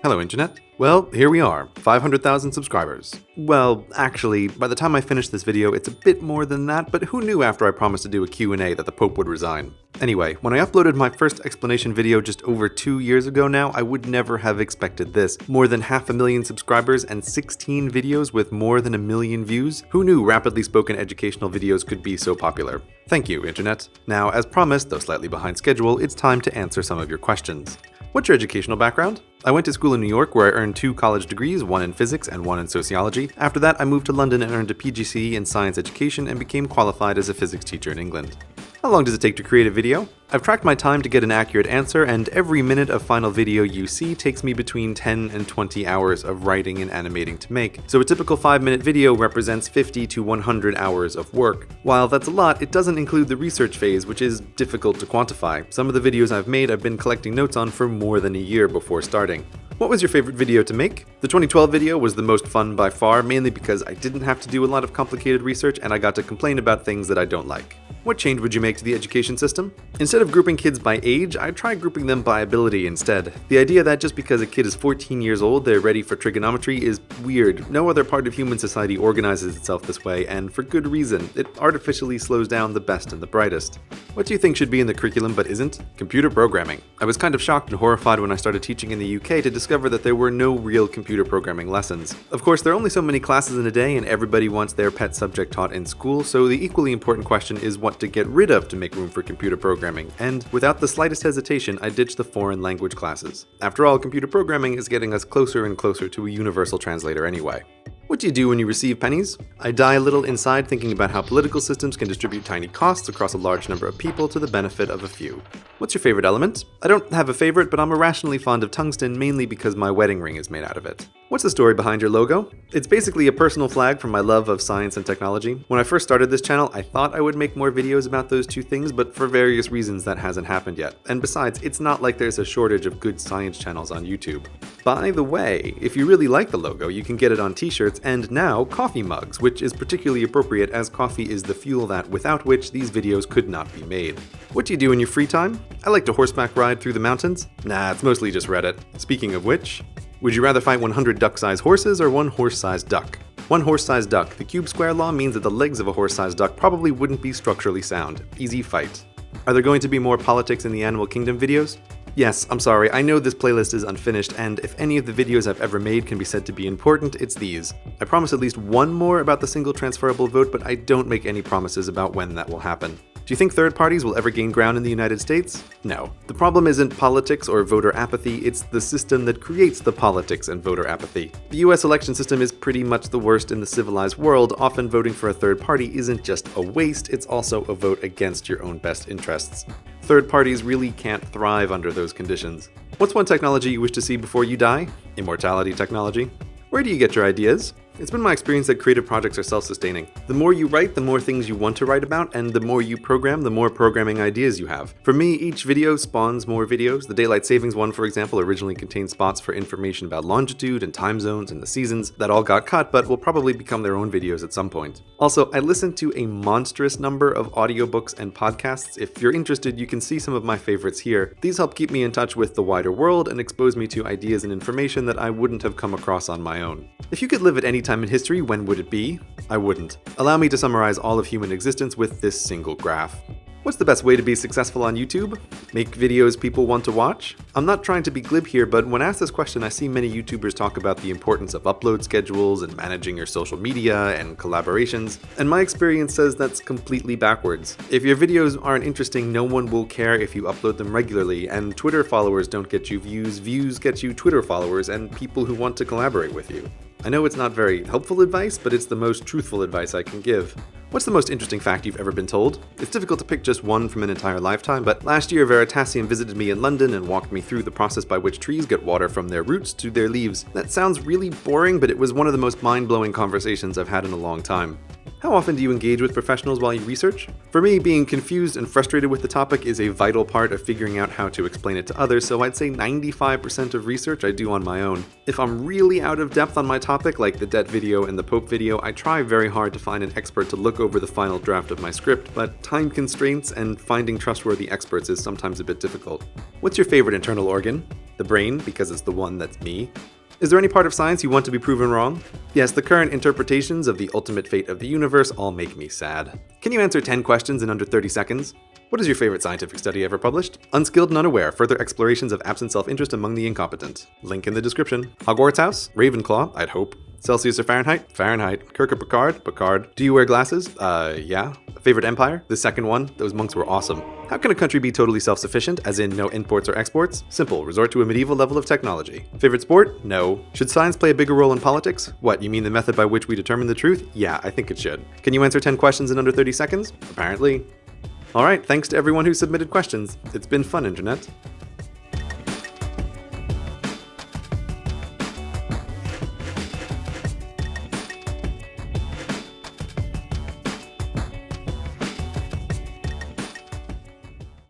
Hello, Internet. Well, here we are, 500,000 subscribers. Well, actually, by the time I finish this video, it's a bit more than that, but who knew after I promised to do a Q&A that the Pope would resign? Anyway, when I uploaded my first explanation video just over 2 years ago now, I would never have expected this. More than 500,000 subscribers and 16 videos with more than 1 million views? Who knew rapidly spoken educational videos could be so popular? Thank you, Internet. Now, as promised, though slightly behind schedule, it's time to answer some of your questions. What's your educational background? I went to school in New York where I earned 2 college degrees, one in physics and one in sociology. After that, I moved to London and earned a PGCE in science education and became qualified as a physics teacher in England. How long does it take to create a video? I've tracked my time to get an accurate answer, and every minute of final video you see takes me between 10 and 20 hours of writing and animating to make. So a typical 5-minute video represents 50 to 100 hours of work. While that's a lot, it doesn't include the research phase, which is difficult to quantify. Some of the videos I've made I've been collecting notes on for more than a year before starting. What was your favorite video to make? The 2012 video was the most fun by far, mainly because I didn't have to do a lot of complicated research and I got to complain about things that I don't like. What change would you make to the education system? Instead of grouping kids by age, I tried grouping them by ability instead. The idea that just because a kid is 14 years old, they're ready for trigonometry is weird. No other part of human society organizes itself this way, and for good reason. It artificially slows down the best and the brightest. What do you think should be in the curriculum but isn't? Computer programming. I was kind of shocked and horrified when I started teaching in the UK to discover that there were no real computer programming lessons. Of course, there are only so many classes in a day and everybody wants their pet subject taught in school, so the equally important question is what to get rid of to make room for computer programming, and without the slightest hesitation, I ditched the foreign language classes. After all, computer programming is getting us closer and closer to a universal translator anyway. What do you do when you receive pennies? I die a little inside thinking about how political systems can distribute tiny costs across a large number of people to the benefit of a few. What's your favorite element? I don't have a favorite, but I'm irrationally fond of tungsten, mainly because my wedding ring is made out of it. What's the story behind your logo? It's basically a personal flag from my love of science and technology. When I first started this channel, I thought I would make more videos about those two things, but for various reasons that hasn't happened yet. And besides, it's not like there's a shortage of good science channels on YouTube. By the way, if you really like the logo, you can get it on t-shirts and now coffee mugs, which is particularly appropriate as coffee is the fuel that without which these videos could not be made. What do you do in your free time? I like to horseback ride through the mountains. Nah, it's mostly just Reddit. Speaking of which, would you rather fight 100 duck-sized horses or 1 horse-sized duck? 1 horse-sized duck. The cube square law means that the legs of a horse-sized duck probably wouldn't be structurally sound. Easy fight. Are there going to be more politics in the Animal Kingdom videos? Yes, I'm sorry, I know this playlist is unfinished, and if any of the videos I've ever made can be said to be important, it's these. I promise at least one more about the single transferable vote, but I don't make any promises about when that will happen. Do you think third parties will ever gain ground in the United States? No. The problem isn't politics or voter apathy, it's the system that creates the politics and voter apathy. The US election system is pretty much the worst in the civilized world. Often voting for a third party isn't just a waste, it's also a vote against your own best interests. Third parties really can't thrive under those conditions. What's one technology you wish to see before you die? Immortality technology. Where do you get your ideas? It's been my experience that creative projects are self-sustaining. The more you write, the more things you want to write about, and the more you program, the more programming ideas you have. For me, each video spawns more videos. The daylight savings one, for example, originally contained spots for information about longitude and time zones and the seasons that all got cut, but will probably become their own videos at some point. Also, I listen to a monstrous number of audiobooks and podcasts. If you're interested, you can see some of my favorites here. These help keep me in touch with the wider world and expose me to ideas and information that I wouldn't have come across on my own. If you could live at any time in history, when would it be? I wouldn't. Allow me to summarize all of human existence with this single graph. What's the best way to be successful on YouTube? Make videos people want to watch? I'm not trying to be glib here, but when asked this question, I see many YouTubers talk about the importance of upload schedules and managing your social media and collaborations, and my experience says that's completely backwards. If your videos aren't interesting, no one will care if you upload them regularly, and Twitter followers don't get you views, views get you Twitter followers and people who want to collaborate with you. I know it's not very helpful advice, but it's the most truthful advice I can give. What's the most interesting fact you've ever been told? It's difficult to pick just one from an entire lifetime, but last year Veritasium visited me in London and walked me through the process by which trees get water from their roots to their leaves. That sounds really boring, but it was one of the most mind-blowing conversations I've had in a long time. How often do you engage with professionals while you research? For me, being confused and frustrated with the topic is a vital part of figuring out how to explain it to others, so I'd say 95% of research I do on my own. If I'm really out of depth on my topic, like the debt video and the Pope video, I try very hard to find an expert to look over the final draft of my script, but time constraints and finding trustworthy experts is sometimes a bit difficult. What's your favorite internal organ? The brain, because it's the one that's me. Is there any part of science you want to be proven wrong? Yes, the current interpretations of the ultimate fate of the universe all make me sad. Can you answer 10 questions in under 30 seconds? What is your favorite scientific study ever published? Unskilled and unaware, further explorations of absent self-interest among the incompetent. Link in the description. Hogwarts house? Ravenclaw, I'd hope. Celsius or Fahrenheit? Fahrenheit. Kirk or Picard? Picard. Do you wear glasses? Yeah. Favorite empire? The second one. Those monks were awesome. How can a country be totally self-sufficient, as in no imports or exports? Simple. Resort to a medieval level of technology. Favorite sport? No. Should science play a bigger role in politics? What, you mean the method by which we determine the truth? Yeah, I think it should. Can you answer 10 questions in under 30 seconds? Apparently. Alright, thanks to everyone who submitted questions. It's been fun, Internet.